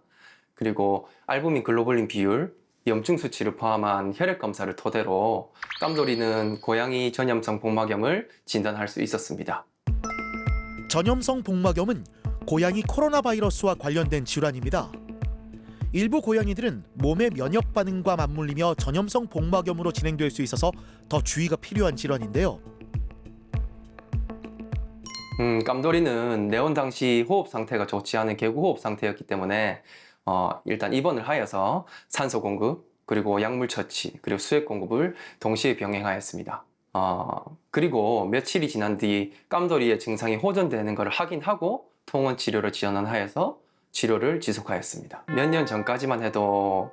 그리고 알부민 글로불린 비율, 염증 수치를 포함한 혈액 검사를 토대로 깜돌이는 고양이 전염성 복막염을 진단할 수 있었습니다. 전염성 복막염은 고양이 코로나 바이러스와 관련된 질환입니다. 일부 고양이들은 몸의 면역 반응과 맞물리며 전염성 복막염으로 진행될 수 있어서 더 주의가 필요한 질환인데요. 깜돌이는 내원 당시 호흡 상태가 좋지 않은 개구호흡 상태였기 때문에 일단 입원을 하여서 산소 공급, 그리고 약물 처치, 그리고 수액 공급을 동시에 병행하였습니다. 그리고 며칠이 지난 뒤 깜돌이의 증상이 호전되는 것을 확인하고 통원 치료를 지원하여서 치료를 지속하였습니다. 몇 년 전까지만 해도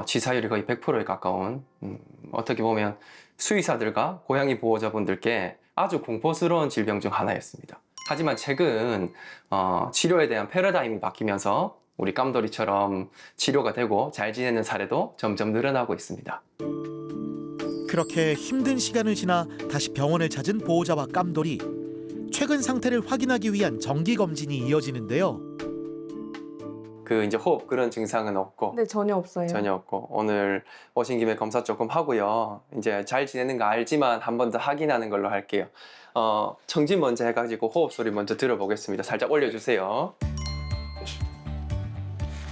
치사율이 거의 100%에 가까운 어떻게 보면 수의사들과 고양이 보호자분들께 아주 공포스러운 질병 중 하나였습니다. 하지만 최근 치료에 대한 패러다임이 바뀌면서 우리 깜돌이처럼 치료가 되고 잘 지내는 사례도 점점 늘어나고 있습니다. 그렇게 힘든 시간을 지나 다시 병원을 찾은 보호자와 깜돌이. 최근 상태를 확인하기 위한 정기 검진이 이어지는데요. 이제 호흡 그런 증상은 없고? 네, 전혀 없어요. 전혀 없고, 오늘 오신 김에 검사 조금 하고요. 이제 잘 지내는 거 알지만 한 번 더 확인하는 걸로 할게요. 청진 먼저 해가지고 호흡 소리 먼저 들어보겠습니다. 살짝 올려주세요.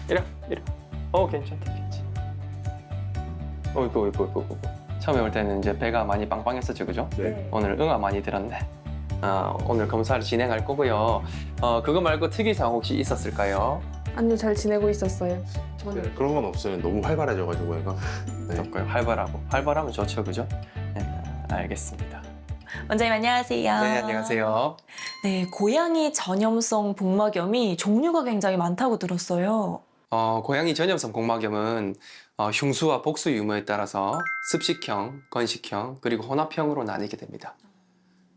이래. 괜찮다. 어이구. 처음에 올 때는 이제 배가 많이 빵빵했었죠, 그죠? 네. 오늘 응아 많이 들었네. 오늘 검사를 진행할 거고요. 그거 말고 특이사항 혹시 있었을까요? 아니요, 잘 지내고 있었어요. 전혀. 네, 그런 건 없어요. 너무 활발해져가지고 얘가. 좋고요. 활발하면 좋죠, 그죠? 네, 알겠습니다. 원장님 안녕하세요. 네, 안녕하세요. 네, 고양이 전염성 복막염이 종류가 굉장히 많다고 들었어요. 고양이 전염성 복막염은 흉수와 복수 유무에 따라서 습식형, 건식형, 그리고 혼합형으로 나뉘게 됩니다.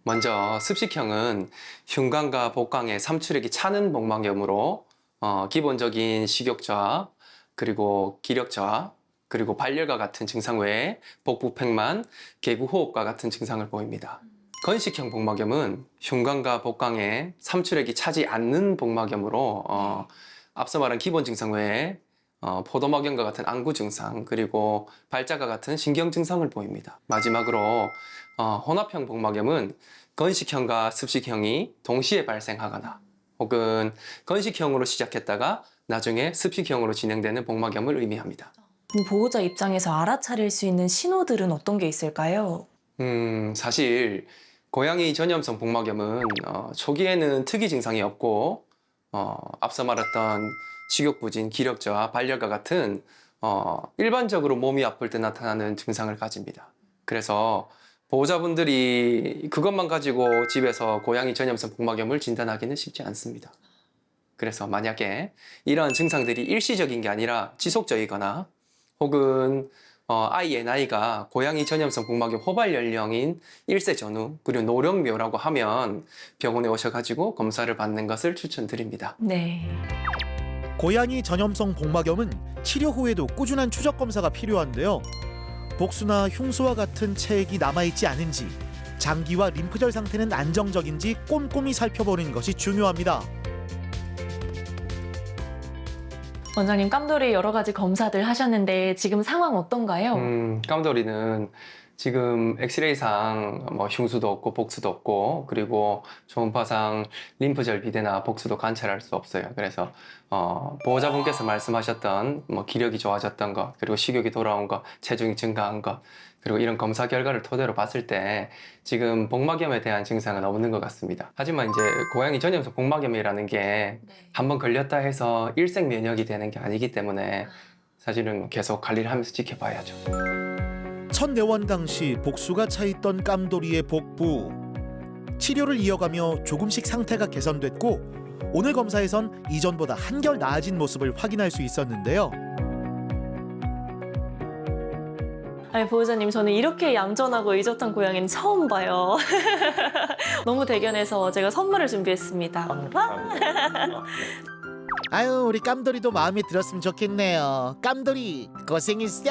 먼저 습식형은 흉관과 복강에 삼출액이 차는 복막염으로 기본적인 식욕 저하, 그리고 기력 저하, 그리고 발열과 같은 증상 외에 복부팽만, 개구호흡과 같은 증상을 보입니다. 건식형 복막염은 흉관과 복강에 삼출액이 차지 않는 복막염으로 앞서 말한 기본 증상 외에 포도막염과 같은 안구 증상, 그리고 발작과 같은 신경 증상을 보입니다. 마지막으로 혼합형 복막염은 건식형과 습식형이 동시에 발생하거나 혹은 건식형으로 시작했다가 나중에 습식형으로 진행되는 복막염을 의미합니다. 보호자 입장에서 알아차릴 수 있는 신호들은 어떤 게 있을까요? 사실 고양이 전염성 복막염은 초기에는 특이 증상이 없고 앞서 말했던 식욕부진, 기력저하, 발열과 같은 일반적으로 몸이 아플 때 나타나는 증상을 가집니다. 그래서 보호자분들이 그것만 가지고 집에서 고양이 전염성 복막염을 진단하기는 쉽지 않습니다. 그래서 만약에 이러한 증상들이 일시적인 게 아니라 지속적이거나 혹은 아이의 나이가 고양이 전염성 복막염 호발 연령인 1세 전후 그리고 노령묘라고 하면 병원에 오셔가지고 검사를 받는 것을 추천드립니다. 네. 고양이 전염성 복막염은 치료 후에도 꾸준한 추적 검사가 필요한데요. 복수나 흉수와 같은 체액이 남아있지 않은지, 장기와 림프절 상태는 안정적인지 꼼꼼히 살펴보는 것이 중요합니다. 원장님, 깜돌이 여러 가지 검사들 하셨는데 지금 상황 어떤가요? 깜돌이는 지금 엑스레이상 흉수도 없고 복수도 없고 그리고 초음파상 림프절 비대나 복수도 관찰할 수 없어요. 그래서 보호자분께서 말씀하셨던 기력이 좋아졌던 것, 그리고 식욕이 돌아온 것, 체중이 증가한 것, 그리고 이런 검사 결과를 토대로 봤을 때 지금 복막염에 대한 증상은 없는 것 같습니다. 하지만 이제 고양이 전염성 복막염이라는 게 한번 걸렸다 해서 일생 면역이 되는 게 아니기 때문에 사실은 계속 관리를 하면서 지켜봐야죠. 첫 내원 당시 복수가 차있던 깜돌이의 복부. 치료를 이어가며 조금씩 상태가 개선됐고 오늘 검사에선 이전보다 한결 나아진 모습을 확인할 수 있었는데요. 아니, 보호자님, 저는 이렇게 얌전하고 의젓한 고양이는 처음 봐요. 너무 대견해서 제가 선물을 준비했습니다. 아유, 우리 깜돌이도 마음에 들었으면 좋겠네요. 깜돌이 고생했어.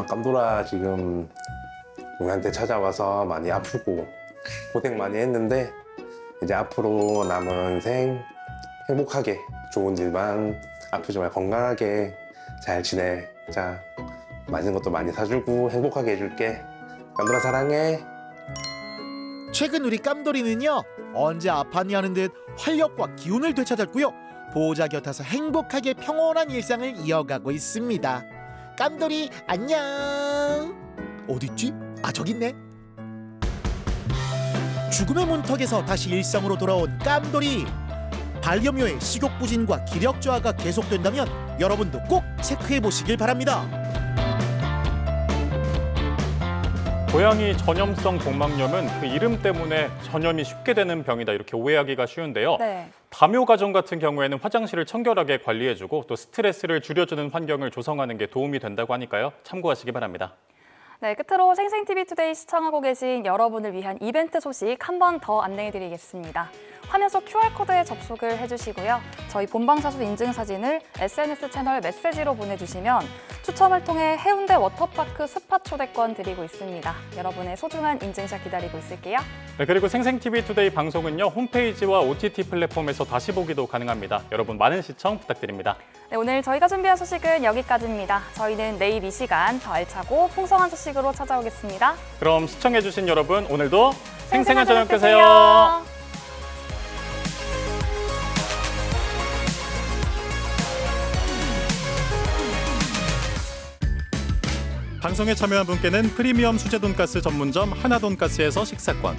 깜돌아 지금 우리한테 찾아와서 많이 아프고 고생 많이 했는데 이제 앞으로 남은 생 행복하게 좋은 일만 아프지 말고 건강하게 잘 지내자. 맛있는 것도 많이 사주고 행복하게 해줄게. 깜돌아 사랑해. 최근 우리 깜돌이는요, 언제 아팠니 하는 듯 활력과 기운을 되찾았고요. 보호자 곁에서 행복하게 평온한 일상을 이어가고 있습니다. 깜돌이 안녕. 어딨지? 저기 있네. 죽음의 문턱에서 다시 일상으로 돌아온 깜돌이. 반려묘의 식욕 부진과 기력 저하가 계속된다면 여러분도 꼭 체크해 보시길 바랍니다. 고양이 전염성 복막염은 그 이름 때문에 전염이 쉽게 되는 병이다 이렇게 오해하기가 쉬운데요. 네. 다묘 가정 같은 경우에는 화장실을 청결하게 관리해주고 또 스트레스를 줄여주는 환경을 조성하는 게 도움이 된다고 하니까요. 참고하시기 바랍니다. 네, 끝으로 생생TV투데이 시청하고 계신 여러분을 위한 이벤트 소식 한 번 더 안내해드리겠습니다. 화면 속 QR코드에 접속을 해주시고요. 저희 본방사수 인증사진을 SNS 채널 메시지로 보내주시면 추첨을 통해 해운대 워터파크 스파 초대권 드리고 있습니다. 여러분의 소중한 인증샷 기다리고 있을게요. 네, 그리고 생생TV투데이 방송은요. 홈페이지와 OTT 플랫폼에서 다시 보기도 가능합니다. 여러분 많은 시청 부탁드립니다. 네, 오늘 저희가 준비한 소식은 여기까지입니다. 저희는 내일 이 시간 더 알차고 풍성한 소식으로 찾아오겠습니다. 그럼 시청해주신 여러분 오늘도 생생한 저녁 되세요. 방송에 참여한 분께는 프리미엄 수제 돈가스 전문점 하나돈가스에서 식사권,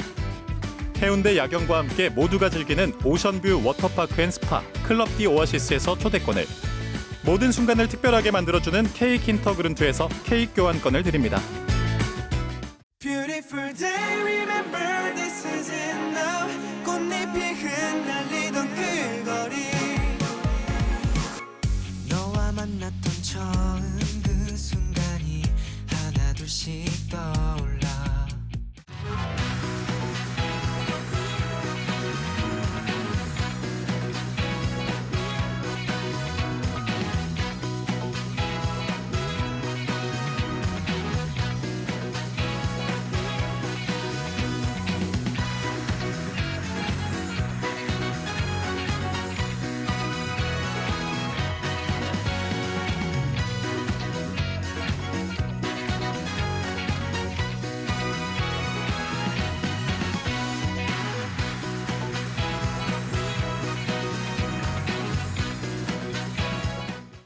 해운대 야경과 함께 모두가 즐기는 오션뷰 워터파크 앤 스파 클럽 디 오아시스에서 초대권을, 모든 순간을 특별하게 만들어주는 K 킨터그룬트에서 케이크 교환권을 드립니다. Beautiful day.